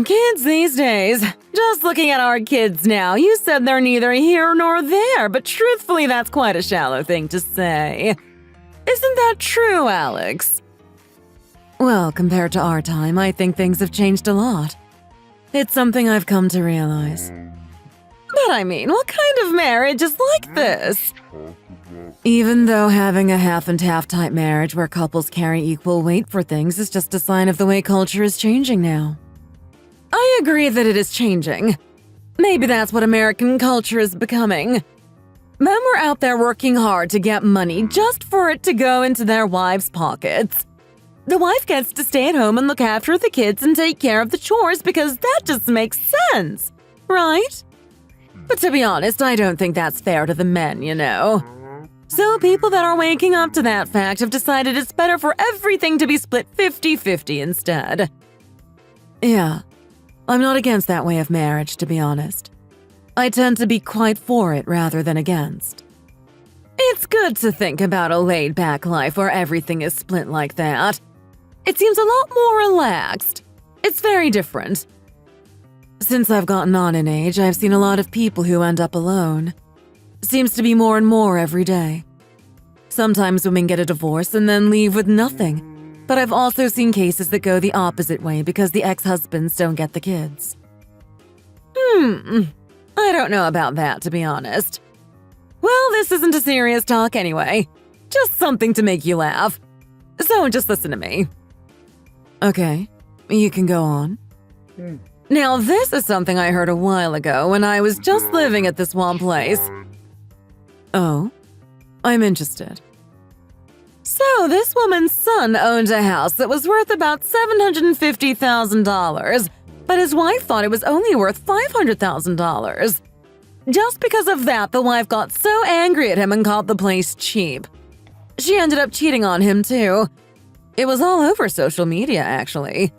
Kids these days. Just looking at our kids now, you said they're neither here nor there, but truthfully that's quite a shallow thing to say. Isn't that true, Alex? Well, compared to our time, I think things have changed a lot. It's something I've come to realize. But I mean, what kind of marriage is like this? Even though having a half-and-half type marriage where couples carry equal weight for things is just a sign of the way culture is changing now. I agree that it is changing. Maybe that's what American culture is becoming. Men were out there working hard to get money just for it to go into their wives' pockets. The wife gets to stay at home and look after the kids and take care of the chores because that just makes sense, right? But to be honest, I don't think that's fair to the men, you know. So people that are waking up to that fact have decided it's better for everything to be split 50-50 instead. Yeah, I'm not against that way of marriage, to be honest. I tend to be quite for it rather than against. It's good to think about a laid-back life where everything is split like that. It seems a lot more relaxed. It's very different. Since I've gotten on in age, I've seen a lot of people who end up alone. Seems to be more and more every day. Sometimes women get a divorce and then leave with nothing. But I've also seen cases that go the opposite way because the ex-husbands don't get the kids. I don't know about that, to be honest. Well, this isn't a serious talk anyway. Just something to make you laugh. So just listen to me. Okay, you can go on. Now, this is something I heard a while ago when I was just living at this one place. Oh, I'm interested. So, this woman's son owned a house that was worth about $750,000, but his wife thought it was only worth $500,000. Just because of that, the wife got so angry at him and called the place cheap. She ended up cheating on him, too. It was all over social media, actually.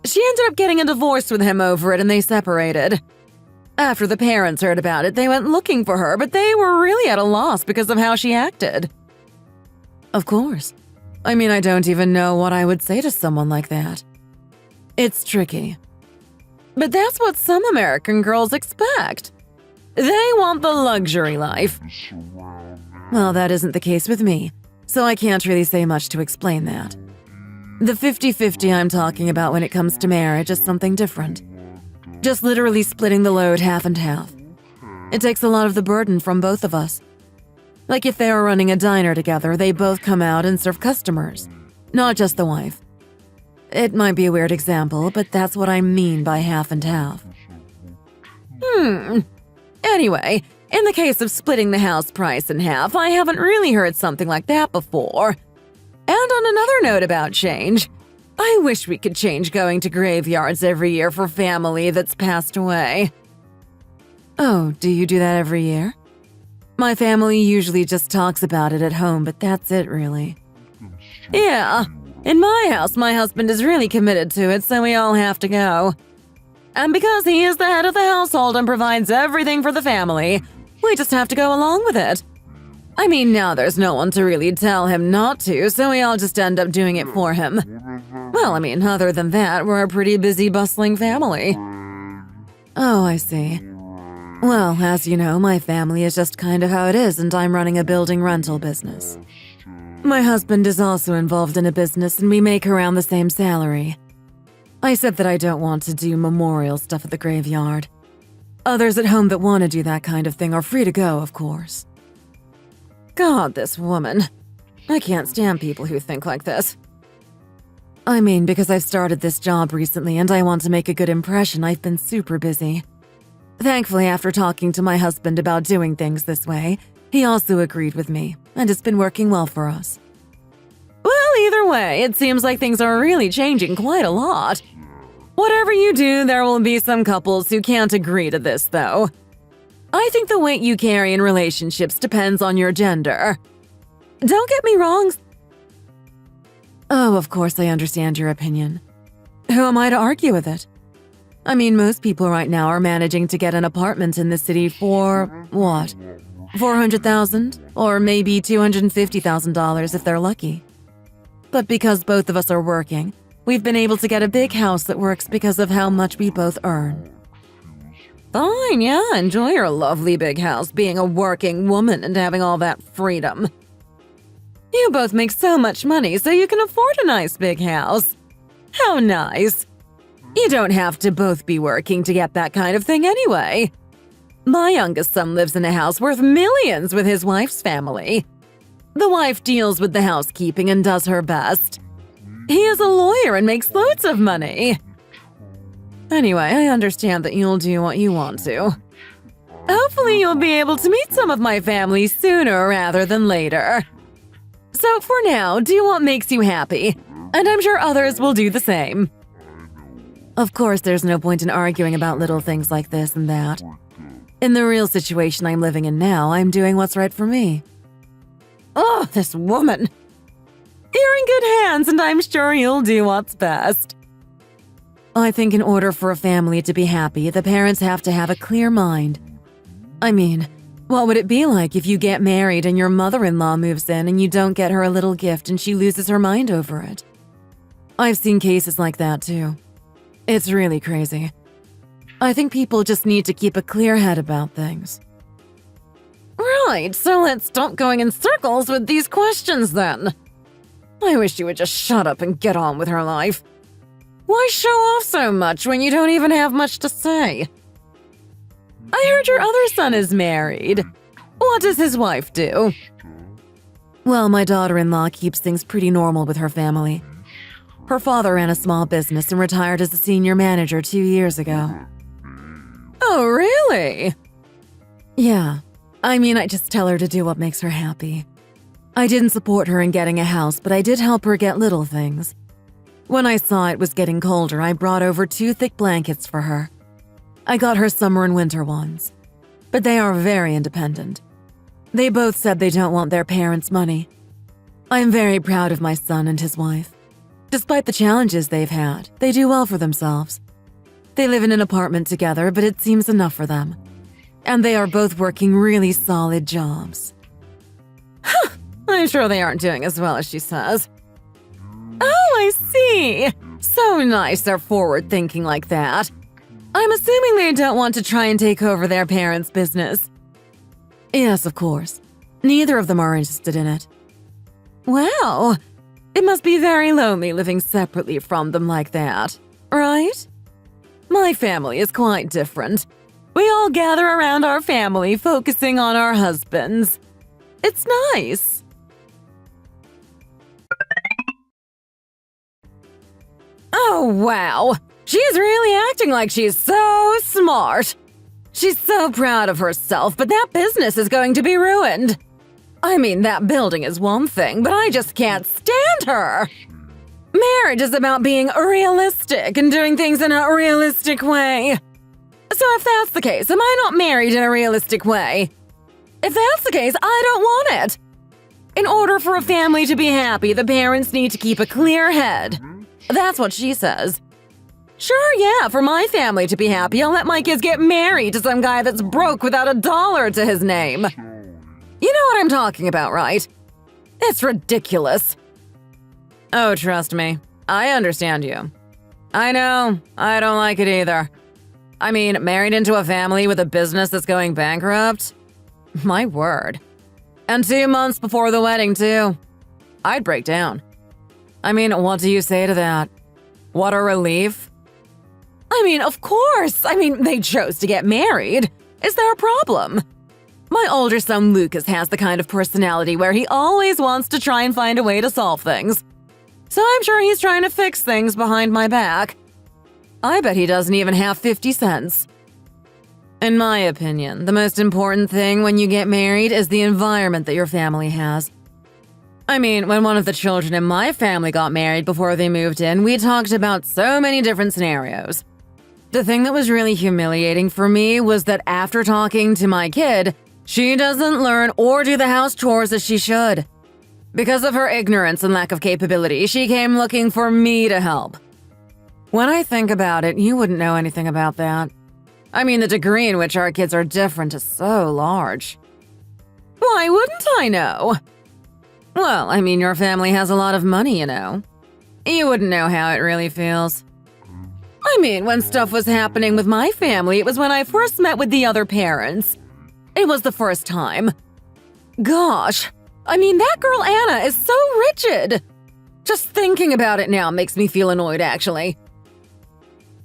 She ended up getting a divorce with him over it and they separated. After the parents heard about it, they went looking for her, but they were really at a loss because of how she acted. Of course. I mean, I don't even know what I would say to someone like that. It's tricky. But that's what some American girls expect. They want the luxury life. Well, that isn't the case with me, so I can't really say much to explain that. The 50-50 I'm talking about when it comes to marriage is something different. Just literally splitting the load half and half. It takes a lot of the burden from both of us. Like if they are running a diner together, they both come out and serve customers, not just the wife. It might be a weird example, but that's what I mean by half and half. Anyway, in the case of splitting the house price in half, I haven't really heard something like that before. And on another note about change, I wish we could change going to graveyards every year for family that's passed away. Oh, do you do that every year? My family usually just talks about it at home, but that's it, really. Yeah, in my house, my husband is really committed to it, so we all have to go. And because he is the head of the household and provides everything for the family, we just have to go along with it. I mean, now there's no one to really tell him not to, so we all just end up doing it for him. Well, I mean, other than that, we're a pretty busy, bustling family. Oh, I see. Well, as you know, my family is just kind of how it is, and I'm running a building rental business. My husband is also involved in a business, and we make around the same salary. I said that I don't want to do memorial stuff at the graveyard. Others at home that want to do that kind of thing are free to go, of course. God, this woman. I can't stand people who think like this. I mean, because I've started this job recently and I want to make a good impression, I've been super busy. Thankfully, after talking to my husband about doing things this way, he also agreed with me, and it's been working well for us. Well, either way, it seems like things are really changing quite a lot. Whatever you do, there will be some couples who can't agree to this, though. I think the weight you carry in relationships depends on your gender. Don't get me wrong. Oh, of course I understand your opinion. Who am I to argue with it? I mean, most people right now are managing to get an apartment in the city for, what, $400,000? Or maybe $250,000 if they're lucky. But because both of us are working, We've been able to get a big house that works because of how much we both earn. Fine, yeah, enjoy your lovely big house, being a working woman and having all that freedom. You both make so much money, so you can afford a nice big house. How nice. You don't have to both be working to get that kind of thing anyway. My youngest son lives in a house worth millions with his wife's family. The wife deals with the housekeeping and does her best. He is a lawyer and makes loads of money. Anyway, I understand that you'll do what you want to. Hopefully you'll be able to meet some of my family sooner rather than later. So for now, do what makes you happy, and I'm sure others will do the same. Of course, there's no point in arguing about little things like this and that. In the real situation I'm living in now, I'm doing what's right for me. Oh, this woman! You're in good hands, and I'm sure you'll do what's best. I think in order for a family to be happy, the parents have to have a clear mind. I mean, what would it be like if you get married and your mother-in-law moves in and you don't get her a little gift and she loses her mind over it? I've seen cases like that too. It's really crazy. I think people just need to keep a clear head about things. Right, so let's stop going in circles with these questions then. I wish you would just shut up and get on with her life. Why show off so much when you don't even have much to say? I heard your other son is married. What does his wife do? Well, my daughter-in-law keeps things pretty normal with her family. Her father ran a small business and retired as a senior manager 2 years ago. Oh, really? Yeah. I mean, I just tell her to do what makes her happy. I didn't support her in getting a house, but I did help her get little things. When I saw it was getting colder, I brought over 2 thick blankets for her. I got her summer and winter ones. But they are very independent. They both said they don't want their parents' money. I am very proud of my son and his wife. Despite the challenges they've had, they do well for themselves. They live in an apartment together, but it seems enough for them. And they are both working really solid jobs. I'm sure they aren't doing as well as she says. Oh, I see. So nice they're forward-thinking like that. I'm assuming they don't want to try and take over their parents' business. Yes, of course. Neither of them are interested in it. Wow. It must be very lonely living separately from them like that, right? My family is quite different. We all gather around our family, focusing on our husbands. It's nice. Oh, wow. She's really acting like she's so smart. She's so proud of herself, but that business is going to be ruined. I mean, that building is one thing, but I just can't stand her. Marriage is about being realistic and doing things in a realistic way. So if that's the case, am I not married in a realistic way? If that's the case, I don't want it. In order for a family to be happy, the parents need to keep a clear head. That's what she says. Sure, yeah, for my family to be happy, I'll let my kids get married to some guy that's broke without a dollar to his name. You know what I'm talking about, right? It's ridiculous. Oh, trust me, I understand you. I know, I don't like it either. I mean, married into a family with a business that's going bankrupt? My word. And 2 months before the wedding, too. I'd break down. I mean, what do you say to that? What a relief? I mean, of course. I mean, they chose to get married. Is there a problem? My older son Lucas has the kind of personality where he always wants to try and find a way to solve things. So I'm sure he's trying to fix things behind my back. I bet he doesn't even have 50 cents. In my opinion, the most important thing when you get married is the environment that your family has. I mean, when one of the children in my family got married before they moved in, we talked about so many different scenarios. The thing that was really humiliating for me was that after talking to my kid, she doesn't learn or do the house chores as she should. Because of her ignorance and lack of capability, she came looking for me to help. When I think about it, you wouldn't know anything about that. I mean, the degree in which our kids are different is so large. Why wouldn't I know? Well, I mean, your family has a lot of money, you know. You wouldn't know how it really feels. I mean, when stuff was happening with my family, it was when I first met with the other parents. It was the first time. Gosh, I mean, that girl Anna is so rigid. Just thinking about it now makes me feel annoyed, actually.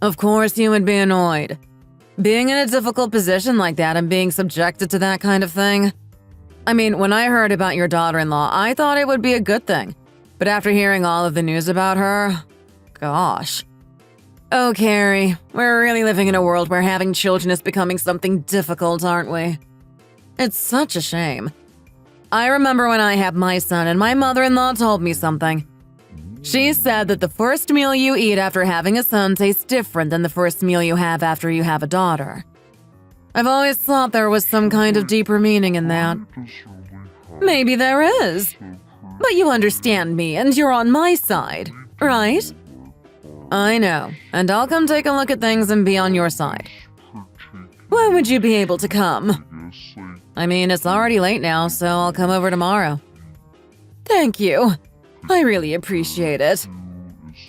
Of course you would be annoyed. Being in a difficult position like that and being subjected to that kind of thing. I mean, when I heard about your daughter-in-law, I thought it would be a good thing. But after hearing all of the news about her, gosh. Oh, Carrie, we're really living in a world where having children is becoming something difficult, aren't we? It's such a shame. I remember when I had my son and my mother-in-law told me something. She said that the first meal you eat after having a son tastes different than the first meal you have after you have a daughter. I've always thought there was some kind of deeper meaning in that. Maybe there is. But you understand me and you're on my side, right? I know, and I'll come take a look at things and be on your side. When would you be able to come? I mean, it's already late now, so I'll come over tomorrow. Thank you. I really appreciate it.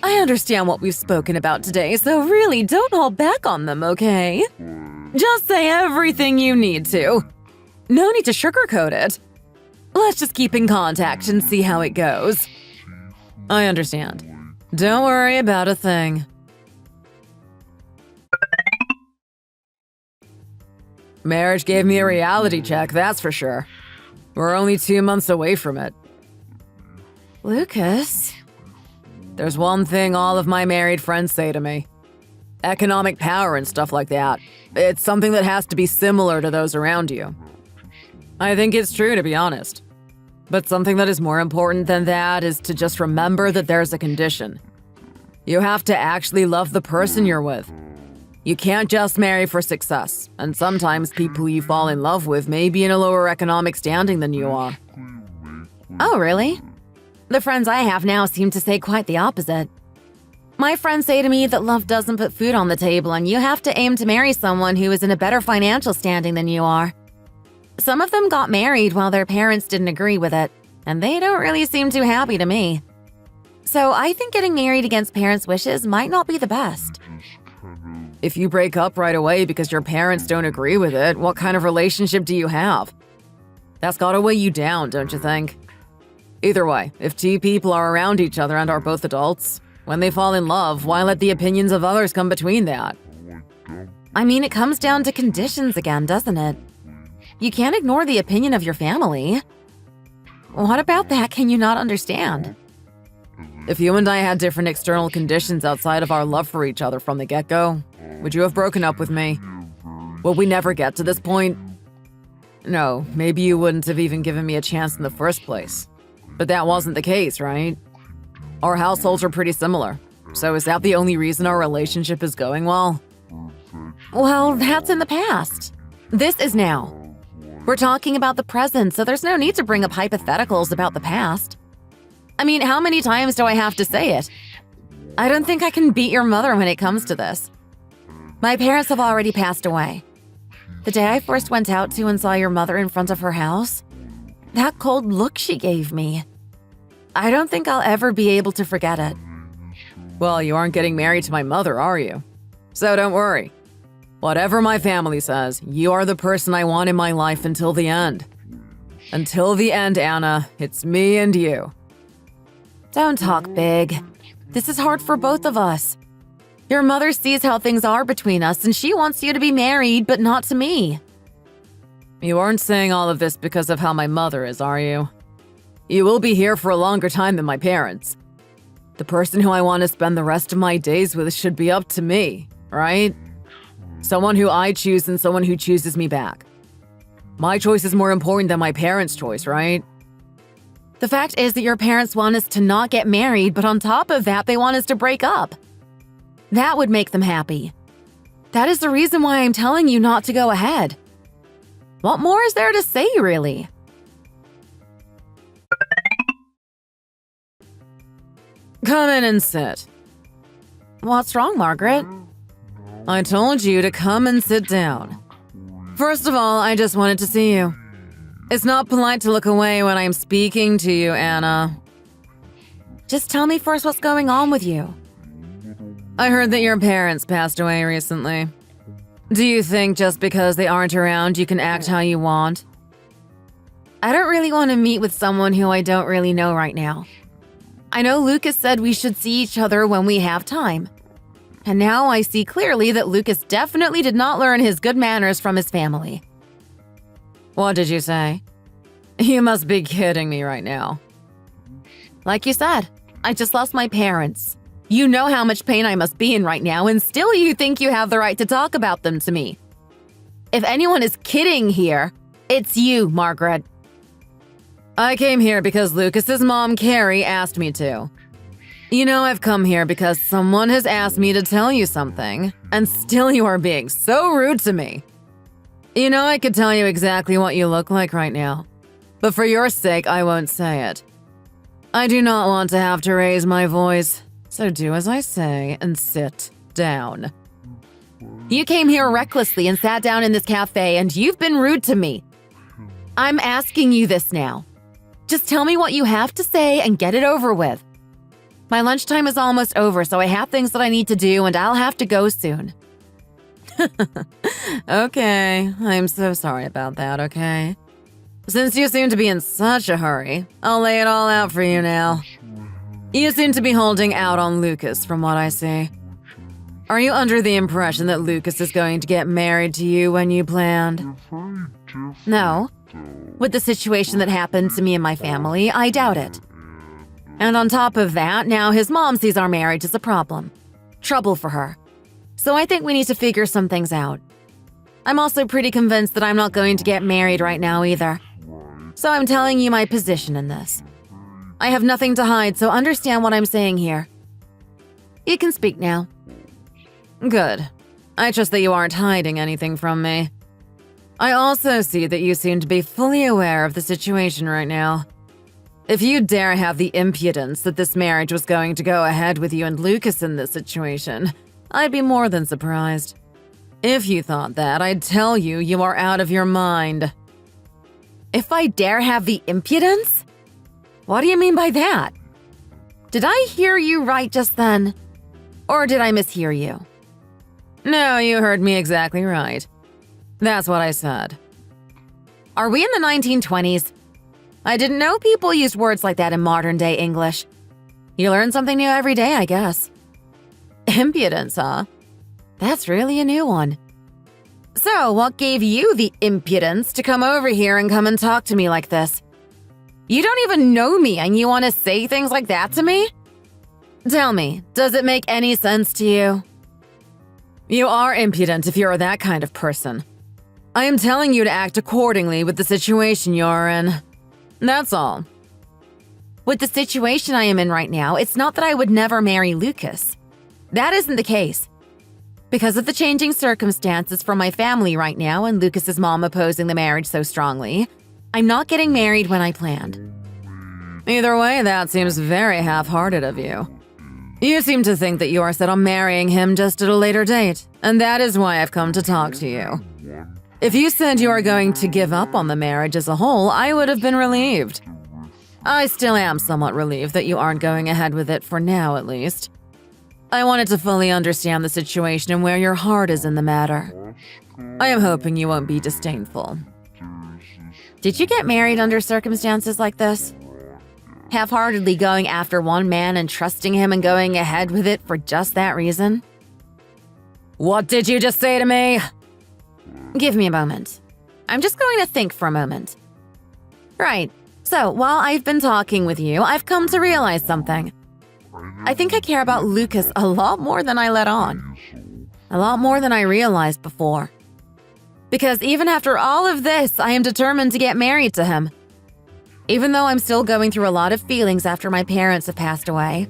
I understand what we've spoken about today, so really don't hold back on them, okay? Just say everything you need to. No need to sugarcoat it. Let's just keep in contact and see how it goes. I understand. Don't worry about a thing. Marriage gave me a reality check, that's for sure. We're only 2 months away from it. Lucas? There's one thing all of my married friends say to me. Economic power and stuff like that. It's something that has to be similar to those around you. I think it's true, to be honest. But something that is more important than that is to just remember that there's a condition. You have to actually love the person you're with. You can't just marry for success, and sometimes people you fall in love with may be in a lower economic standing than you are. Oh, really? The friends I have now seem to say quite the opposite. My friends say to me that love doesn't put food on the table and you have to aim to marry someone who is in a better financial standing than you are. Some of them got married while their parents didn't agree with it, and they don't really seem too happy to me. So I think getting married against parents' wishes might not be the best. If you break up right away because your parents don't agree with it, what kind of relationship do you have? That's gotta weigh you down, don't you think? Either way, if two people are around each other and are both adults, when they fall in love, why let the opinions of others come between that? I mean, it comes down to conditions again, doesn't it? You can't ignore the opinion of your family. What about that can you not understand? If you and I had different external conditions outside of our love for each other from the get-go, would you have broken up with me? Will we never get to this point? No, maybe you wouldn't have even given me a chance in the first place. But that wasn't the case, right? Our households are pretty similar. So is that the only reason our relationship is going well? Well, that's in the past. This is now. We're talking about the present, so there's no need to bring up hypotheticals about the past. I mean, how many times do I have to say it? I don't think I can beat your mother when it comes to this. My parents have already passed away. The day I first went out to and saw your mother in front of her house, that cold look she gave me, I don't think I'll ever be able to forget it. Well, you aren't getting married to my mother, are you? So don't worry. Whatever my family says, you are the person I want in my life until the end. Until the end, Anna, it's me and you. Don't talk big. This is hard for both of us. Your mother sees how things are between us and she wants you to be married, but not to me. You aren't saying all of this because of how my mother is, are you? You will be here for a longer time than my parents. The person who I want to spend the rest of my days with should be up to me, right? Someone who I choose and someone who chooses me back. My choice is more important than my parents' choice, right? The fact is that your parents want us to not get married, but on top of that, they want us to break up. That would make them happy. That is the reason why I'm telling you not to go ahead. What more is there to say, really? Come in and sit. What's wrong, Margaret? I told you to come and sit down. First of all, I just wanted to see you. It's not polite to look away when I'm speaking to you, Anna. Just tell me first what's going on with you. I heard that your parents passed away recently. Do you think just because they aren't around, you can act how you want? I don't really want to meet with someone who I don't really know right now. I know Lucas said we should see each other when we have time. And now I see clearly that Lucas definitely did not learn his good manners from his family. What did you say? You must be kidding me right now. Like you said, I just lost my parents. You know how much pain I must be in right now, and still you think you have the right to talk about them to me. If anyone is kidding here, it's you, Margaret. I came here because Lucas's mom, Carrie, asked me to. You know, I've come here because someone has asked me to tell you something, and still you are being so rude to me. You know, I could tell you exactly what you look like right now, but for your sake, I won't say it. I do not want to have to raise my voice, so do as I say and sit down. You came here recklessly and sat down in this cafe, and you've been rude to me. I'm asking you this now. Just tell me what you have to say and get it over with. My lunchtime is almost over, so I have things that I need to do, and I'll have to go soon. Okay, I'm so sorry about that, okay? Since you seem to be in such a hurry, I'll lay it all out for you now. You seem to be holding out on Lucas, from what I see. Are you under the impression that Lucas is going to get married to you when you planned? No. With the situation that happened to me and my family, I doubt it. And on top of that, now his mom sees our marriage as a problem. Trouble for her. So I think we need to figure some things out. I'm also pretty convinced that I'm not going to get married right now either. So I'm telling you my position in this. I have nothing to hide, so understand what I'm saying here. You can speak now. Good. I trust that you aren't hiding anything from me. I also see that you seem to be fully aware of the situation right now. If you dare have the impudence that this marriage was going to go ahead with you and Lucas in this situation, I'd be more than surprised. If you thought that, I'd tell you you are out of your mind. If I dare have the impudence? What do you mean by that? Did I hear you right just then? Or did I mishear you? No, you heard me exactly right. That's what I said. Are we in the 1920s? I didn't know people used words like that in modern-day English. You learn something new every day, I guess. Impudence, huh? That's really a new one. So, what gave you the impudence to come over here and come and talk to me like this? You don't even know me and you want to say things like that to me? Tell me, does it make any sense to you? You are impudent if you're that kind of person. I am telling you to act accordingly with the situation you're in. That's all. With the situation I am in right now, it's not that I would never marry Lucas. That isn't the case. Because of the changing circumstances for my family right now and Lucas's mom opposing the marriage so strongly, I'm not getting married when I planned. Either way, that seems very half-hearted of you. You seem to think that you are set on marrying him just at a later date, and that is why I've come to talk to you. If you said you are going to give up on the marriage as a whole, I would have been relieved. I still am somewhat relieved that you aren't going ahead with it for now, at least. I wanted to fully understand the situation and where your heart is in the matter. I am hoping you won't be disdainful. Did you get married under circumstances like this? Half-heartedly going after one man and trusting him and going ahead with it for just that reason? What did you just say to me? Give me a moment. I'm just going to think for a moment. Right, so while I've been talking with you, I've come to realize something. I think I care about Lucas a lot more than I let on. A lot more than I realized before. Because even after all of this, I am determined to get married to him. Even though I'm still going through a lot of feelings after my parents have passed away.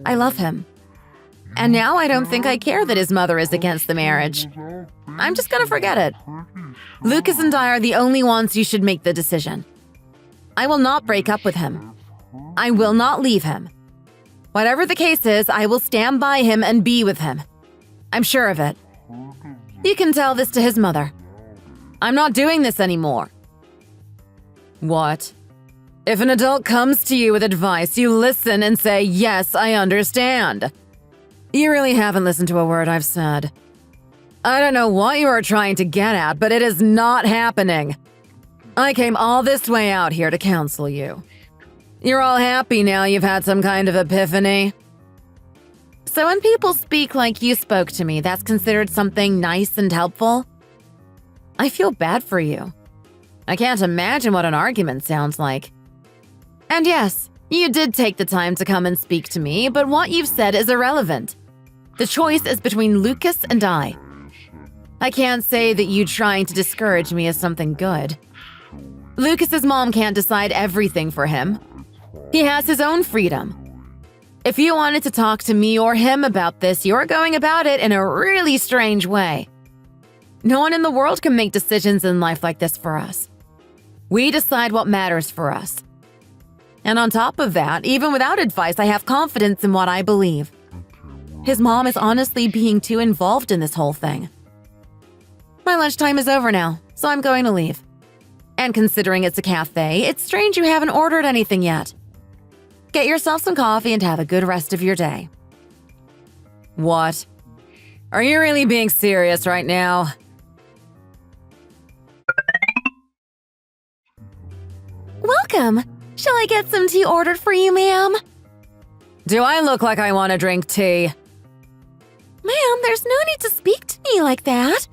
I love him. And now I don't think I care that his mother is against the marriage. I'm just gonna forget it. Lucas and I are the only ones who should make the decision. I will not break up with him. I will not leave him. Whatever the case is, I will stand by him and be with him. I'm sure of it. You can tell this to his mother. I'm not doing this anymore. What? If an adult comes to you with advice, you listen and say, "Yes, I understand." You really haven't listened to a word I've said. I don't know what you are trying to get at, but it is not happening. I came all this way out here to counsel you. You're all happy now you've had some kind of epiphany. So when people speak like you spoke to me, that's considered something nice and helpful? I feel bad for you. I can't imagine what an argument sounds like. And yes, you did take the time to come and speak to me, but what you've said is irrelevant. The choice is between Lucas and I. I can't say that you trying to discourage me is something good. Lucas's mom can't decide everything for him. He has his own freedom. If you wanted to talk to me or him about this, you're going about it in a really strange way. No one in the world can make decisions in life like this for us. We decide what matters for us. And on top of that, even without advice, I have confidence in what I believe. His mom is honestly being too involved in this whole thing. My lunchtime is over now, so I'm going to leave. And considering it's a cafe, it's strange you haven't ordered anything yet. Get yourself some coffee and have a good rest of your day. What? Are you really being serious right now? Welcome. Shall I get some tea ordered for you, ma'am? Do I look like I want to drink tea? Ma'am, there's no need to speak to me like that.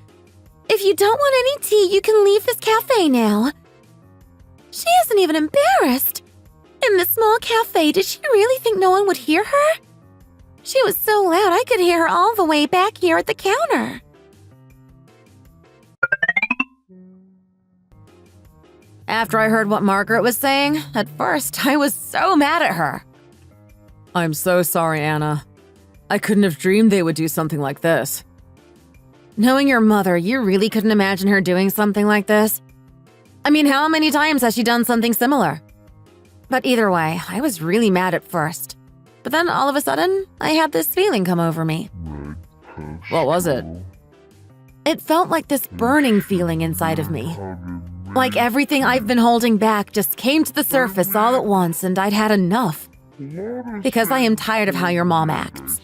If you don't want any tea, you can leave this cafe now. She isn't even embarrassed. In this small cafe, did she really think no one would hear her? She was so loud I could hear her all the way back here at the counter. After I heard what Margaret was saying, at first I was so mad at her. I'm so sorry, Anna. I couldn't have dreamed they would do something like this. Knowing your mother, you really couldn't imagine her doing something like this? I mean, how many times has she done something similar? But either way, I was really mad at first. But then all of a sudden, I had this feeling come over me. What was it? It felt like this burning feeling inside of me. Like everything I've been holding back just came to the surface all at once and I'd had enough. Because I am tired of how your mom acts.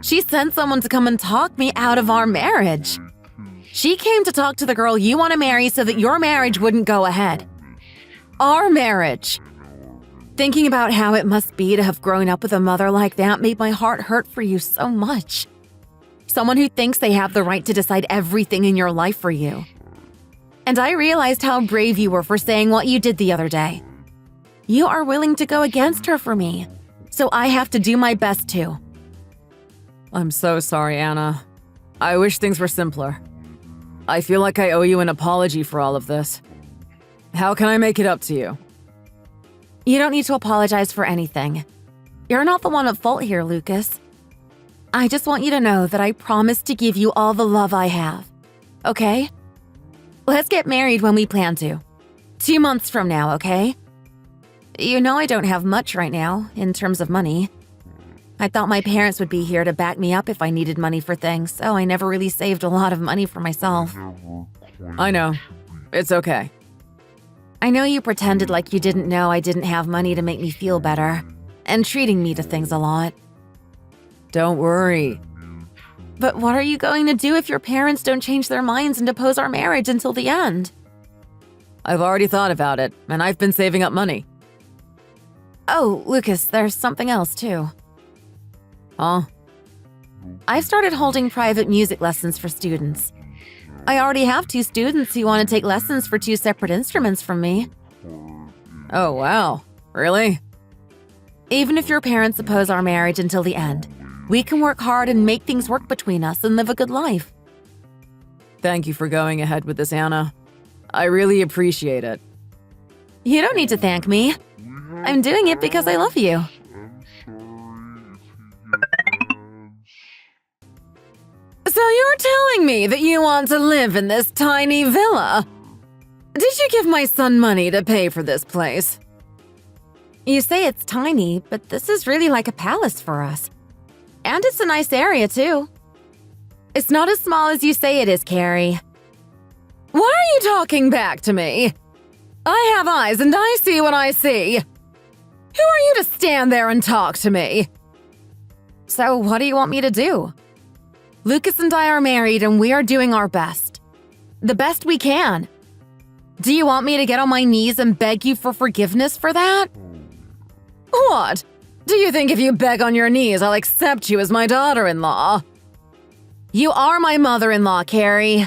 She sent someone to come and talk me out of our marriage. She came to talk to the girl you want to marry so that your marriage wouldn't go ahead. Our marriage. Thinking about how it must be to have grown up with a mother like that made my heart hurt for you so much. Someone who thinks they have the right to decide everything in your life for you. And I realized how brave you were for saying what you did the other day. You are willing to go against her for me, so I have to do my best too. I'm so sorry, Anna. I wish things were simpler. I feel like I owe you an apology for all of this. How can I make it up to you? You don't need to apologize for anything. You're not the one at fault here, Lucas. I just want you to know that I promise to give you all the love I have. Okay? Let's get married when we plan to. 2 months from now, okay? You know I don't have much right now, in terms of money. I thought my parents would be here to back me up if I needed money for things, so I never really saved a lot of money for myself. I know. It's okay. I know you pretended like you didn't know I didn't have money to make me feel better, and treating me to things a lot. Don't worry. But what are you going to do if your parents don't change their minds and oppose our marriage until the end? I've already thought about it, and I've been saving up money. Oh, Lucas, there's something else too. Huh? I've started holding private music lessons for students. I already have 2 students who want to take lessons for 2 separate instruments from me. Oh, wow. Really? Even if your parents oppose our marriage until the end, we can work hard and make things work between us and live a good life. Thank you for going ahead with this, Anna. I really appreciate it. You don't need to thank me. I'm doing it because I love you. So you're telling me that you want to live in this tiny villa? Did you give my son money to pay for this place? You say it's tiny, but this is really like a palace for us. And it's a nice area, too. It's not as small as you say it is, Carrie. Why are you talking back to me? I have eyes and I see what I see. Who are you to stand there and talk to me? So what do you want me to do? Lucas and I are married and we are doing our best. The best we can. Do you want me to get on my knees and beg you for forgiveness for that? What? Do you think if you beg on your knees, I'll accept you as my daughter-in-law? You are my mother-in-law, Carrie.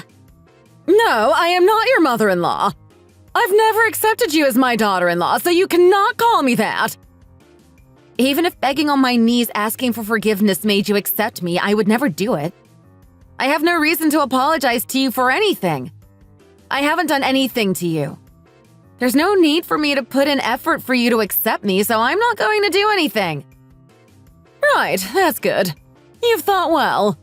No, I am not your mother-in-law. I've never accepted you as my daughter-in-law, so you cannot call me that. Even if begging on my knees asking for forgiveness made you accept me, I would never do it. I have no reason to apologize to you for anything. I haven't done anything to you. There's no need for me to put in effort for you to accept me, so I'm not going to do anything. Right, that's good. You've thought well.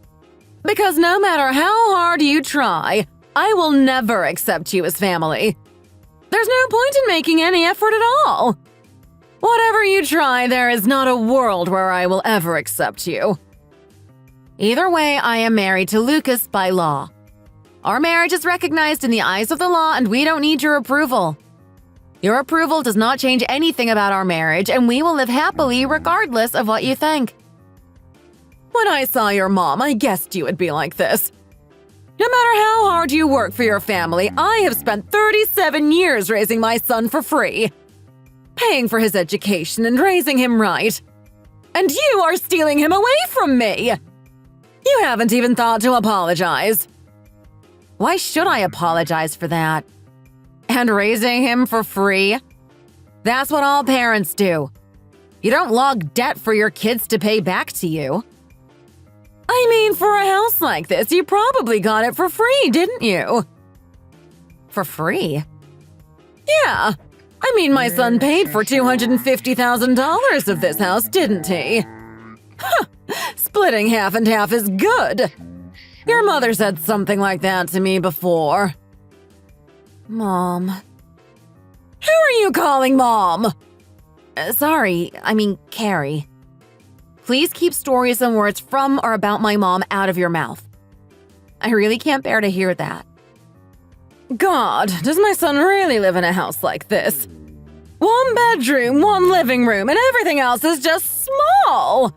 Because no matter how hard you try, I will never accept you as family. There's no point in making any effort at all. Whatever you try, there is not a world where I will ever accept you. Either way, I am married to Lucas by law. Our marriage is recognized in the eyes of the law and we don't need your approval. Your approval does not change anything about our marriage and we will live happily regardless of what you think. When I saw your mom, I guessed you would be like this. No matter how hard you work for your family, I have spent 37 years raising my son for free. Paying for his education and raising him right. And you are stealing him away from me! You haven't even thought to apologize. Why should I apologize for that? And raising him for free? That's what all parents do. You don't log debt for your kids to pay back to you. I mean, for a house like this, you probably got it for free, didn't you? For free? Yeah. I mean, my son paid for $250,000 of this house, didn't he? Huh. Splitting half and half is good. Your mother said something like that to me before. Mom. Who are you calling Mom? Sorry, I mean Carrie. Please keep stories and words from or about my mom out of your mouth. I really can't bear to hear that. God, does my son really live in a house like this? 1 bedroom, 1 living room, and everything else is just small!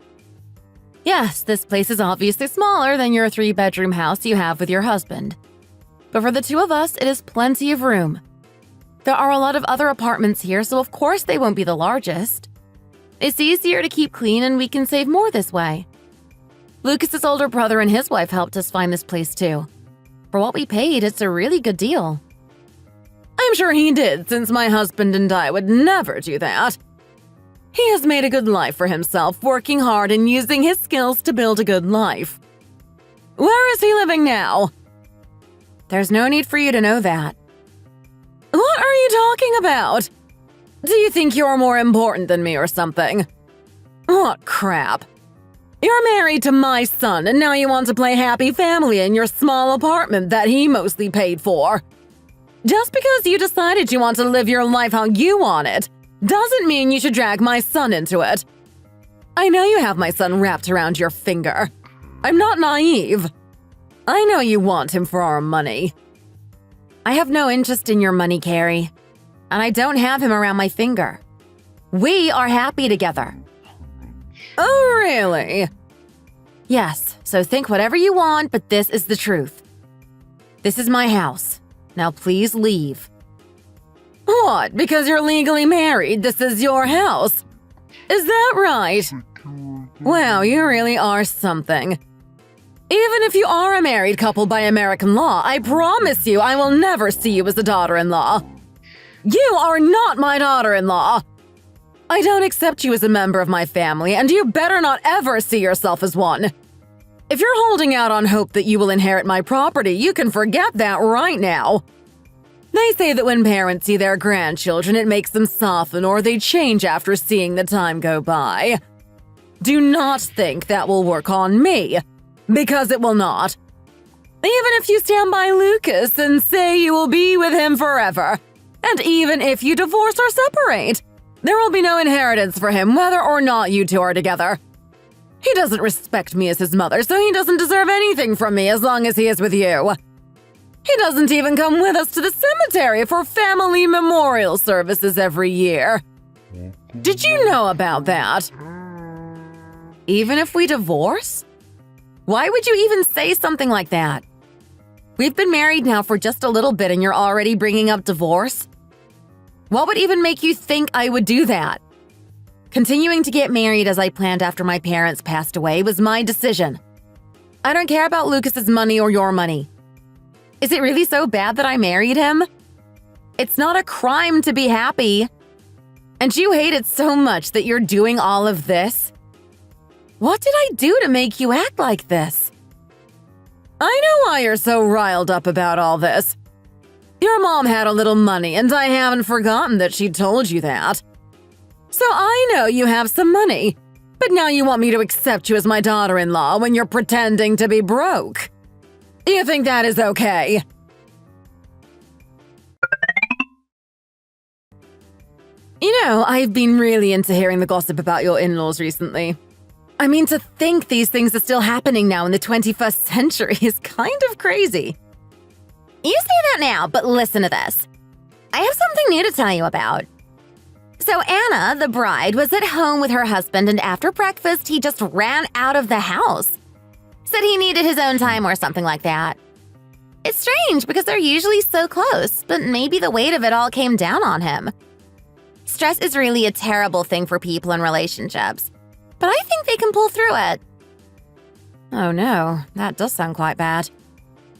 Yes, this place is obviously smaller than your 3-bedroom house you have with your husband. But for the 2 of us, it is plenty of room. There are a lot of other apartments here, so of course they won't be the largest. It's easier to keep clean and we can save more this way. Lucas's older brother and his wife helped us find this place too. For what we paid, it's a really good deal. I'm sure he did, since my husband and I would never do that. He has made a good life for himself, working hard and using his skills to build a good life. Where is he living now? There's no need for you to know that. What are you talking about? Do you think you're more important than me or something? What crap. You're married to my son, and now you want to play happy family in your small apartment that he mostly paid for. Just because you decided you want to live your life how you want it, doesn't mean you should drag my son into it. I know you have my son wrapped around your finger. I'm not naive. I know you want him for our money. I have no interest in your money, Carrie. And I don't have him around my finger. We are happy together. Oh, really? Yes, so think whatever you want, but this is the truth. This is my house. Now please leave. What? Because you're legally married, this is your house? Is that right? Wow, you really are something. Even if you are a married couple by American law, I promise you I will never see you as a daughter-in-law. You are not my daughter-in-law. I don't accept you as a member of my family, and you better not ever see yourself as one. If you're holding out on hope that you will inherit my property, you can forget that right now. They say that when parents see their grandchildren, it makes them soften or they change after seeing the time go by. Do not think that will work on me, because it will not. Even if you stand by Lucas and say you will be with him forever, and even if you divorce or separate, there will be no inheritance for him whether or not you 2 are together. He doesn't respect me as his mother, so he doesn't deserve anything from me as long as he is with you. He doesn't even come with us to the cemetery for family memorial services every year. Did you know about that? Even if we divorce? Why would you even say something like that? We've been married now for just a little bit and you're already bringing up divorce? What would even make you think I would do that? Continuing to get married as I planned after my parents passed away was my decision. I don't care about Lucas's money or your money. Is it really so bad that I married him? It's not a crime to be happy. And you hate it so much that you're doing all of this? What did I do to make you act like this? I know why you're so riled up about all this. Your mom had a little money, and I haven't forgotten that she told you that. So I know you have some money, but now you want me to accept you as my daughter-in-law when you're pretending to be broke. You think that is okay? You know, I've been really into hearing the gossip about your in-laws recently. I mean, to think these things are still happening now in the 21st century is kind of crazy. You say that now, but listen to this. I have something new to tell you about. So Anna, the bride, was at home with her husband, and after breakfast, he just ran out of the house. Said he needed his own time or something like that. It's strange because they're usually so close, but maybe the weight of it all came down on him. Stress is really a terrible thing for people in relationships, but I think they can pull through it. Oh no, that does sound quite bad.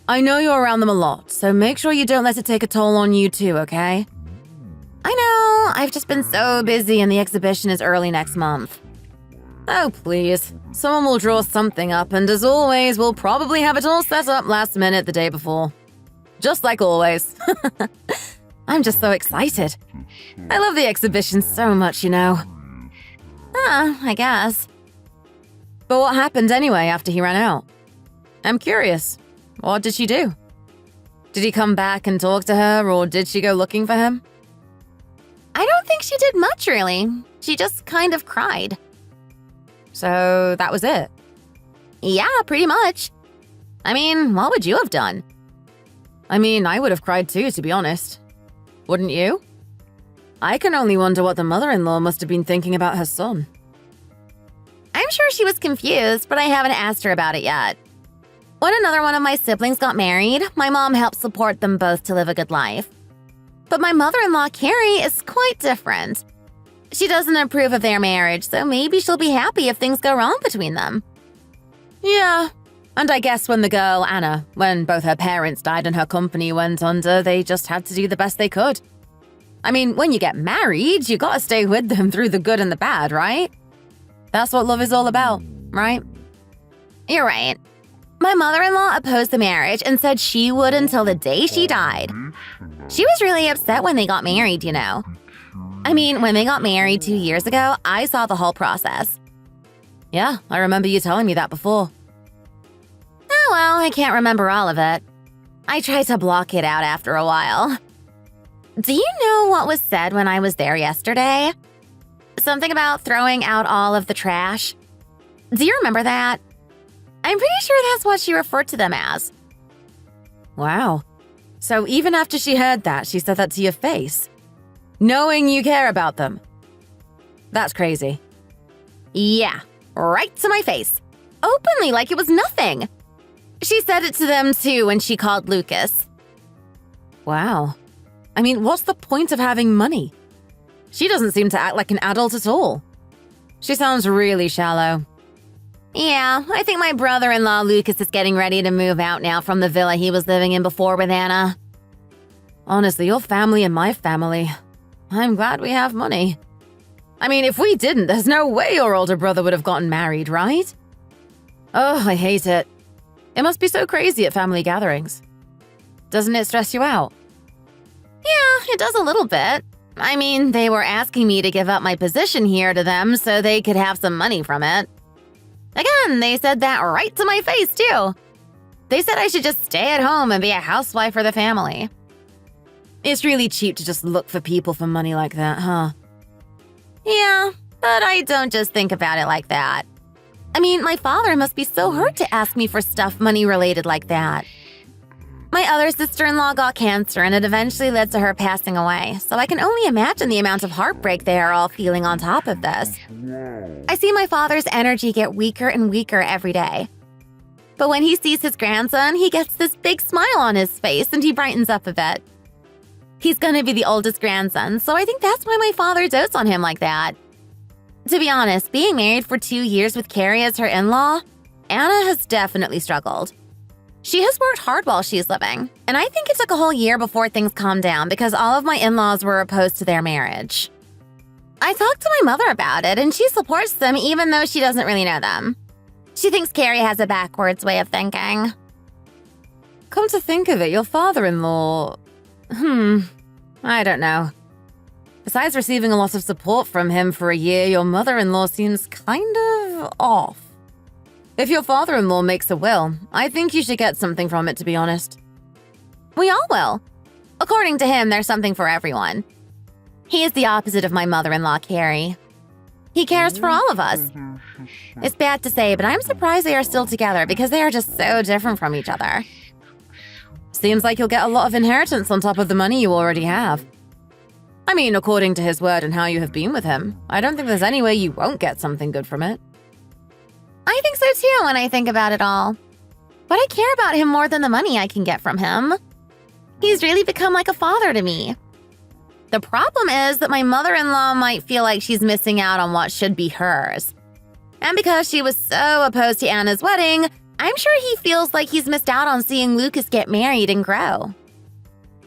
I know you're around them a lot, so make sure you don't let it take a toll on you too, okay? I know, I've just been so busy and the exhibition is early next month. Oh, please. Someone will draw something up, and as always, we'll probably have it all set up last minute the day before. Just like always. I'm just so excited. I love the exhibition so much, you know. I guess. But what happened anyway after he ran out? I'm curious. What did she do? Did he come back and talk to her, or did she go looking for him? I don't think she did much, really. She just kind of cried. So that was it? Yeah, pretty much. I mean, what would you have done? I mean, I would have cried too, to be honest. Wouldn't you? I can only wonder what the mother-in-law must have been thinking about her son. I'm sure she was confused, but I haven't asked her about it yet. When another one of my siblings got married, my mom helped support them both to live a good life. But my mother-in-law, Carrie, is quite different. She doesn't approve of their marriage, so maybe she'll be happy if things go wrong between them. Yeah, and I guess when the girl, Anna, when both her parents died and her company went under, they just had to do the best they could. I mean, when you get married, you gotta stay with them through the good and the bad, right? That's what love is all about, right? You're right. My mother-in-law opposed the marriage and said she would until the day she died. She was really upset when they got married, you know. I mean, when they got married 2 years ago, I saw the whole process. Yeah, I remember you telling me that before. Oh well, I can't remember all of it. I tried to block it out after a while. Do you know what was said when I was there yesterday? Something about throwing out all of the trash. Do you remember that? I'm pretty sure that's what she referred to them as. Wow. So even after she heard that, she said that to your face? Knowing you care about them? That's crazy. Yeah, right to my face. Openly, like it was nothing. She said it to them too when she called Lucas. Wow. I mean, what's the point of having money? She doesn't seem to act like an adult at all. She sounds really shallow. Yeah, I think my brother-in-law Lucas is getting ready to move out now from the villa he was living in before with Anna. Honestly, your family and my family. I'm glad we have money. I mean, if we didn't, there's no way your older brother would have gotten married, right? Oh, I hate it. It must be so crazy at family gatherings. Doesn't it stress you out? Yeah, it does a little bit. I mean, they were asking me to give up my position here to them so they could have some money from it. Again, they said that right to my face, too. They said I should just stay at home and be a housewife for the family. It's really cheap to just look for people for money like that, huh? Yeah, but I don't just think about it like that. I mean, my father must be so hurt to ask me for stuff money-related like that. My other sister-in-law got cancer and it eventually led to her passing away, so I can only imagine the amount of heartbreak they are all feeling on top of this. I see my father's energy get weaker and weaker every day. But when he sees his grandson, he gets this big smile on his face and he brightens up a bit. He's gonna be the oldest grandson, so I think that's why my father dotes on him like that. To be honest, being married for 2 years with Carrie as her in-law, Anna has definitely struggled. She has worked hard while she's living, and I think it took a whole year before things calmed down because all of my in-laws were opposed to their marriage. I talked to my mother about it, and she supports them even though she doesn't really know them. She thinks Carrie has a backwards way of thinking. Come to think of it, your father-in-law… I don't know. Besides receiving a lot of support from him for a year, your mother-in-law seems kind of off. If your father-in-law makes a will, I think you should get something from it, to be honest. We all will. According to him, there's something for everyone. He is the opposite of my mother-in-law, Carrie. He cares for all of us. It's bad to say, but I'm surprised they are still together because they are just so different from each other. Seems like you'll get a lot of inheritance on top of the money you already have. I mean, according to his word and how you have been with him, I don't think there's any way you won't get something good from it. I think so too when I think about it all. But I care about him more than the money I can get from him. He's really become like a father to me. The problem is that my mother-in-law might feel like she's missing out on what should be hers. And because she was so opposed to Anna's wedding, I'm sure he feels like he's missed out on seeing Lucas get married and grow.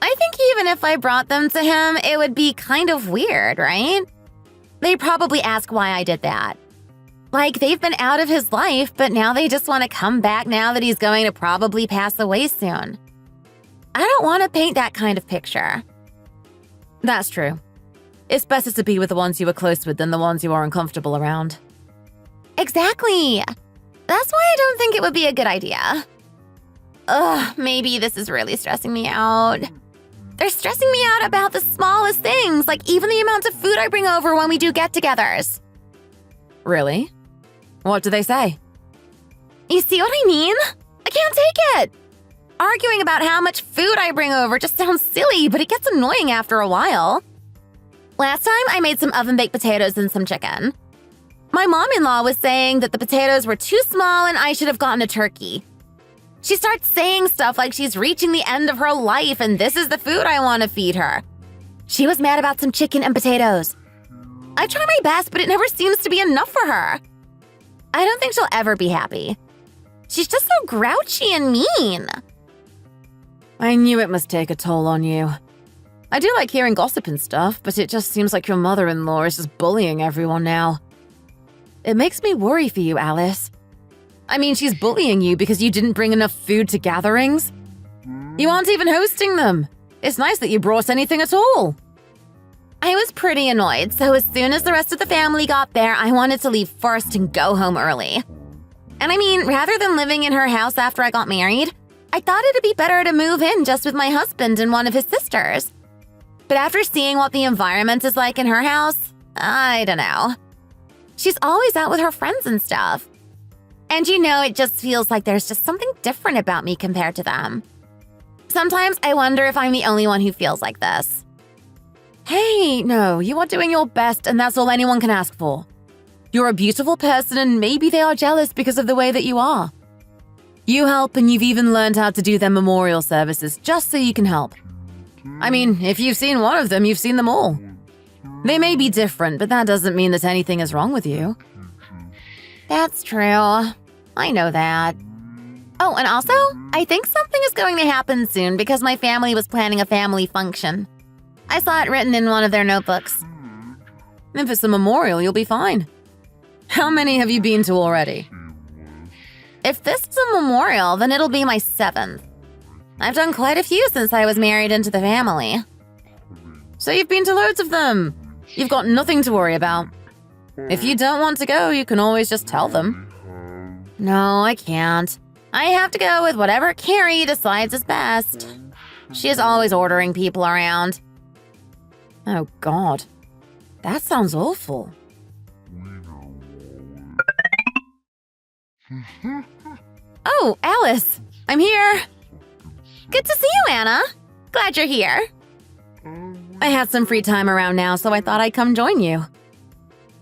I think even if I brought them to him, it would be kind of weird, right? They'd probably ask why I did that. Like, they've been out of his life, but now they just want to come back now that he's going to probably pass away soon. I don't want to paint that kind of picture. That's true. It's better to be with the ones you are close with than the ones you are uncomfortable around. Exactly. That's why I don't think it would be a good idea. Ugh, maybe this is really stressing me out. They're stressing me out about the smallest things, like even the amount of food I bring over when we do get-togethers. Really? What do they say? You see what I mean? I can't take it. Arguing about how much food I bring over just sounds silly, but it gets annoying after a while. Last time, I made some oven-baked potatoes and some chicken. My mom-in-law was saying that the potatoes were too small and I should have gotten a turkey. She starts saying stuff like she's reaching the end of her life and this is the food I want to feed her. She was mad about some chicken and potatoes. I try my best, but it never seems to be enough for her. I don't think she'll ever be happy. She's just so grouchy and mean. I knew it must take a toll on you. I do like hearing gossip and stuff, but it just seems like your mother-in-law is just bullying everyone now. It makes me worry for you, Alice. I mean, she's bullying you because you didn't bring enough food to gatherings. You aren't even hosting them. It's nice that you brought anything at all. I was pretty annoyed, so as soon as the rest of the family got there, I wanted to leave first and go home early. And I mean, rather than living in her house after I got married, I thought it'd be better to move in just with my husband and one of his sisters. But after seeing what the environment is like in her house, I don't know. She's always out with her friends and stuff. And you know, it just feels like there's just something different about me compared to them. Sometimes I wonder if I'm the only one who feels like this. Hey, no, you are doing your best and that's all anyone can ask for. You're a beautiful person and maybe they are jealous because of the way that you are. You help and you've even learned how to do their memorial services just so you can help. I mean, if you've seen one of them, you've seen them all. They may be different, but that doesn't mean that anything is wrong with you. That's true. I know that. Oh, and also, I think something is going to happen soon because my family was planning a family function. I saw it written in one of their notebooks. If it's a memorial, you'll be fine. How many have you been to already? If this is a memorial, then it'll be my 7th. I've done quite a few since I was married into the family. So you've been to loads of them. You've got nothing to worry about. If you don't want to go, you can always just tell them. No, I can't. I have to go with whatever Carrie decides is best. She is always ordering people around. Oh, God. That sounds awful. Oh, Alice! I'm here! Good to see you, Anna. Glad you're here. I had some free time around now, so I thought I'd come join you.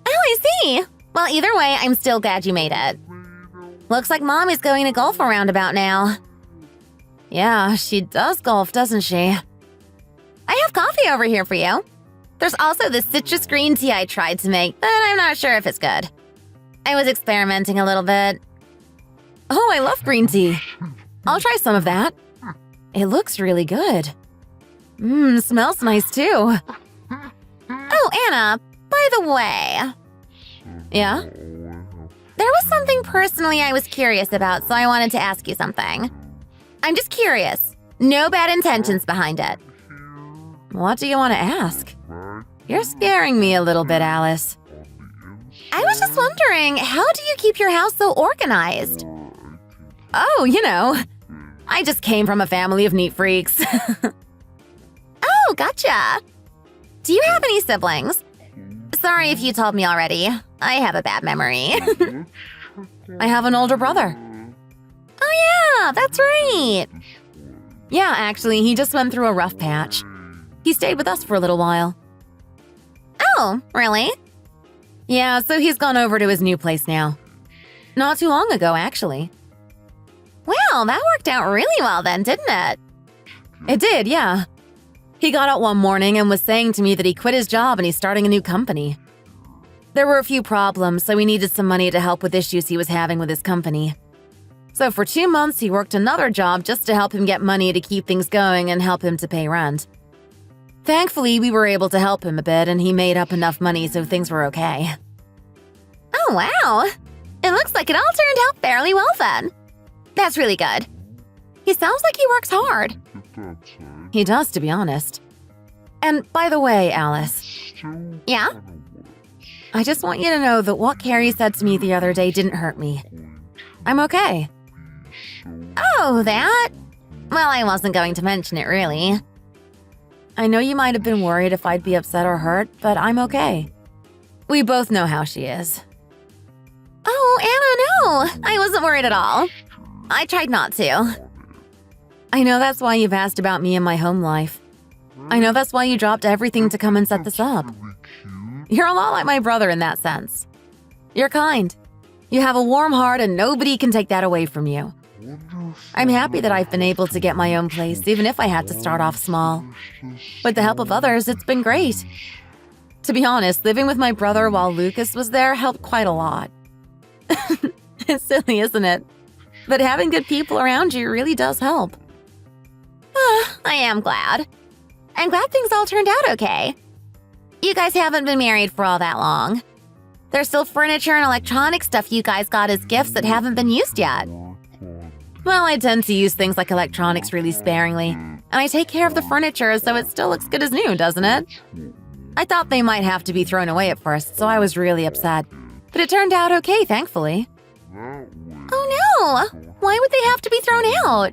Oh, I see. Well, either way, I'm still glad you made it. Looks like Mom is going to golf around about now. Yeah, she does golf, doesn't she? I have coffee over here for you. There's also this citrus green tea I tried to make, but I'm not sure if it's good. I was experimenting a little bit. Oh, I love green tea. I'll try some of that. It looks really good. Smells nice too. Oh, Anna, by the way. Yeah? There was something personally I was curious about, so I wanted to ask you something. I'm just curious. No bad intentions behind it. What do you want to ask? You're scaring me a little bit, Alice. I was just wondering, how do you keep your house so organized? Oh, I just came from a family of neat freaks. Oh, gotcha. Do you have any siblings? Sorry if you told me already. I have a bad memory. I have an older brother. Oh yeah, that's right. Yeah, actually, he just went through a rough patch. He stayed with us for a little while. Oh, really? Yeah, so he's gone over to his new place now. Not too long ago, actually. Well, that worked out really well then, didn't it? It did, yeah. He got out one morning and was saying to me that he quit his job and he's starting a new company. There were a few problems, so he needed some money to help with issues he was having with his company. So for 2 months, he worked another job just to help him get money to keep things going and help him to pay rent. Thankfully, we were able to help him a bit and he made up enough money so things were okay. Oh, wow. It looks like it all turned out fairly well then. That's really good. He sounds like he works hard. He does, to be honest. And by the way, Alice. Yeah? I just want you to know that what Carrie said to me the other day didn't hurt me. I'm okay. Oh, that? Well, I wasn't going to mention it, really. I know you might have been worried if I'd be upset or hurt, but I'm okay. We both know how she is. Oh, Anna, no. I wasn't worried at all. I tried not to. I know that's why you've asked about me and my home life. I know that's why you dropped everything to come and set this up. You're a lot like my brother in that sense. You're kind. You have a warm heart and nobody can take that away from you. I'm happy that I've been able to get my own place, even if I had to start off small. With the help of others, it's been great. To be honest, living with my brother while Lucas was there helped quite a lot. It's silly, isn't it? But having good people around you really does help. I am glad. I'm glad things all turned out okay. You guys haven't been married for all that long. There's still furniture and electronic stuff you guys got as gifts that haven't been used yet. Well, I tend to use things like electronics really sparingly, and I take care of the furniture so it still looks good as new, doesn't it? I thought they might have to be thrown away at first, so I was really upset. But it turned out okay, thankfully. Oh no! Why would they have to be thrown out?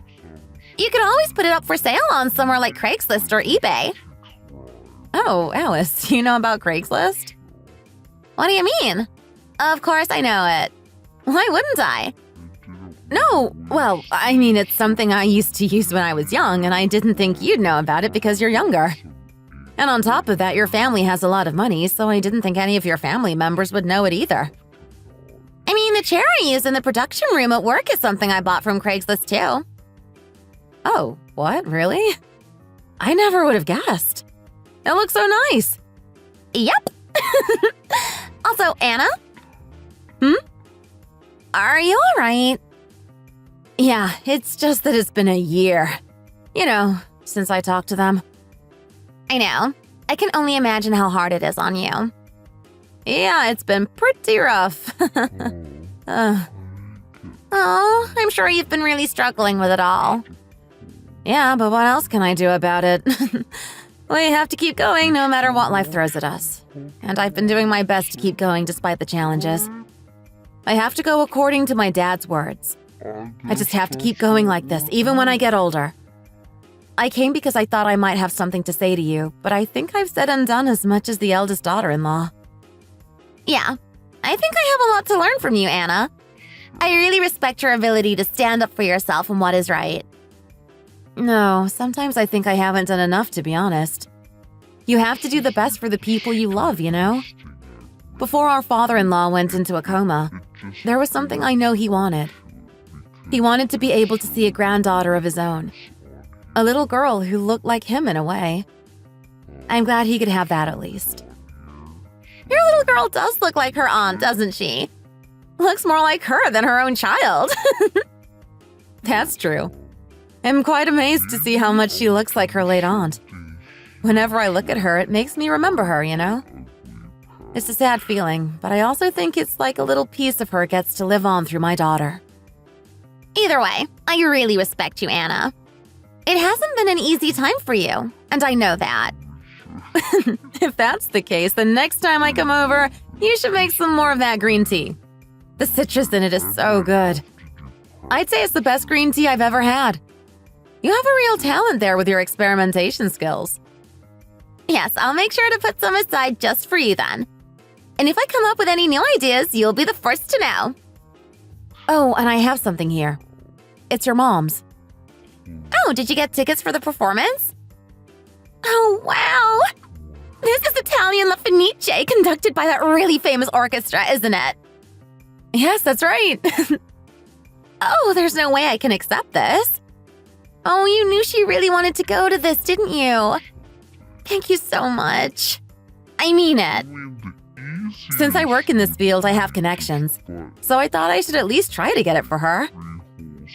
You could always put it up for sale on somewhere like Craigslist or eBay. Oh, Alice, you know about Craigslist? What do you mean? Of course I know it. Why wouldn't I? No, well, I mean, it's something I used to use when I was young, and I didn't think you'd know about it because you're younger. And on top of that, your family has a lot of money, so I didn't think any of your family members would know it either. I mean, the chair I use in the production room at work is something I bought from Craigslist too. Oh, what? Really? I never would have guessed. It looks so nice. Yep. Also, Anna? Are you all right? Yeah, it's just that it's been a year. Since I talked to them. I know. I can only imagine how hard it is on you. Yeah, it's been pretty rough. Oh, I'm sure you've been really struggling with it all. Yeah, but what else can I do about it? We have to keep going no matter what life throws at us. And I've been doing my best to keep going despite the challenges. I have to go according to my dad's words. I just have to keep going like this, even when I get older. I came because I thought I might have something to say to you, but I think I've said and done as much as the eldest daughter-in-law. Yeah, I think I have a lot to learn from you, Anna. I really respect your ability to stand up for yourself and what is right. No, sometimes I think I haven't done enough, to be honest. You have to do the best for the people you love, you know? Before our father-in-law went into a coma, there was something I know he wanted. He wanted to be able to see a granddaughter of his own. A little girl who looked like him in a way. I'm glad he could have that at least. Your little girl does look like her aunt, doesn't she? Looks more like her than her own child. That's true. I'm quite amazed to see how much she looks like her late aunt. Whenever I look at her, it makes me remember her, you know? It's a sad feeling, but I also think it's like a little piece of her gets to live on through my daughter. Either way, I really respect you, Anna. It hasn't been an easy time for you, and I know that. If that's the case, then next time I come over, you should make some more of that green tea. The citrus in it is so good. I'd say it's the best green tea I've ever had. You have a real talent there with your experimentation skills. Yes, I'll make sure to put some aside just for you then. And if I come up with any new ideas, you'll be the first to know. Oh, and I have something here. It's your mom's. Oh, did you get tickets for the performance? Oh, wow! This is Italian La Fenice, conducted by that really famous orchestra, isn't it? Yes, that's right. Oh, there's no way I can accept this. Oh, you knew she really wanted to go to this, didn't you? Thank you so much. I mean it. Since I work in this field, I have connections. So I thought I should at least try to get it for her.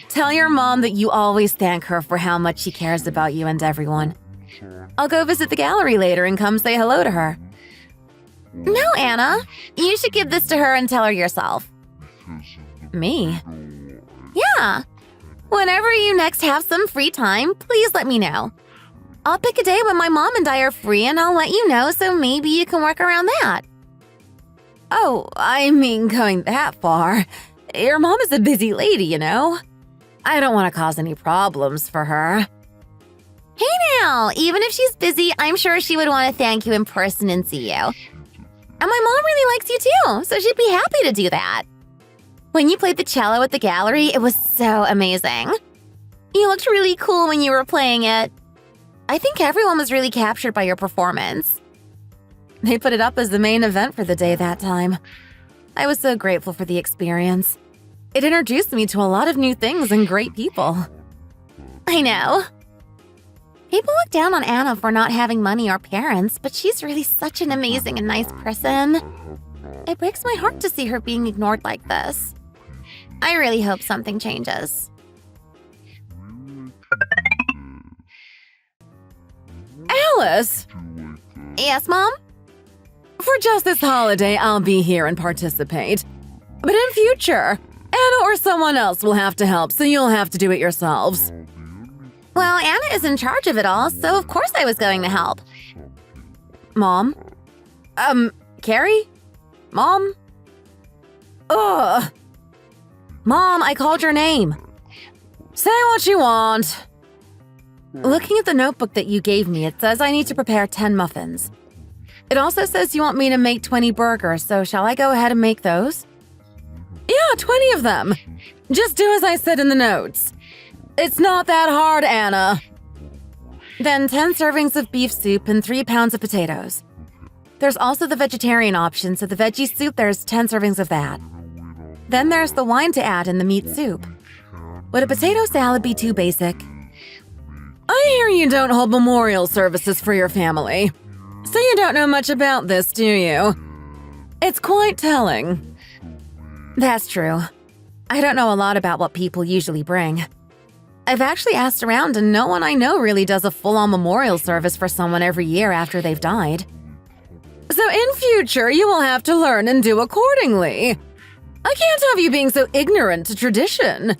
Tell your mom that you always thank her for how much she cares about you and everyone. I'll go visit the gallery later and come say hello to her. No, Anna. You should give this to her and tell her yourself. Me? Yeah. Whenever you next have some free time, please let me know. I'll pick a day when my mom and I are free and I'll let you know so maybe you can work around that. Oh, I mean going that far. Your mom is a busy lady, you know? I don't want to cause any problems for her. Hey now, even if she's busy, I'm sure she would want to thank you in person and see you. And my mom really likes you too, so she'd be happy to do that. When you played the cello at the gallery, it was so amazing. You looked really cool when you were playing it. I think everyone was really captured by your performance. They put it up as the main event for the day that time. I was so grateful for the experience. It introduced me to a lot of new things and great people. I know. People look down on Anna for not having money or parents, but she's really such an amazing and nice person. It breaks my heart to see her being ignored like this. I really hope something changes. Alice! Yes, Mom? For just this holiday, I'll be here and participate. But in future, Anna or someone else will have to help, so you'll have to do it yourselves. Well, Anna is in charge of it all, so of course I was going to help. Mom? Carrie? Mom? Ugh. Mom, I called your name. Say what you want. Looking at the notebook that you gave me, it says I need to prepare 10 muffins. It also says you want me to make 20 burgers, so shall I go ahead and make those? Yeah, 20 of them. Just do as I said in the notes. It's not that hard, Anna. Then 10 servings of beef soup and 3 pounds of potatoes. There's also the vegetarian option, so the veggie soup, there's 10 servings of that. Then there's the wine to add in the meat soup. Would a potato salad be too basic? I hear you don't hold memorial services for your family. So you don't know much about this, do you? It's quite telling. That's true. I don't know a lot about what people usually bring. I've actually asked around and no one I know really does a full-on memorial service for someone every year after they've died. So in future, you will have to learn and do accordingly. I can't have you being so ignorant to tradition.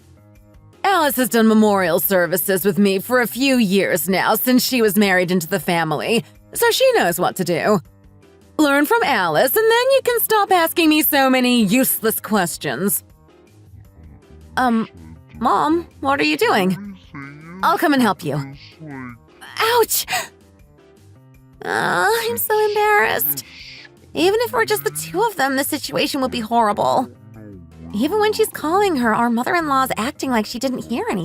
Alice has done memorial services with me for a few years now since she was married into the family, so she knows what to do. Learn from Alice, and then you can stop asking me so many useless questions. Mom, what are you doing? I'll come and help you. Ouch! I'm so embarrassed. Even if we're just the two of them, the situation would be horrible. Even when she's calling her, our mother-in-law's acting like she didn't hear anything.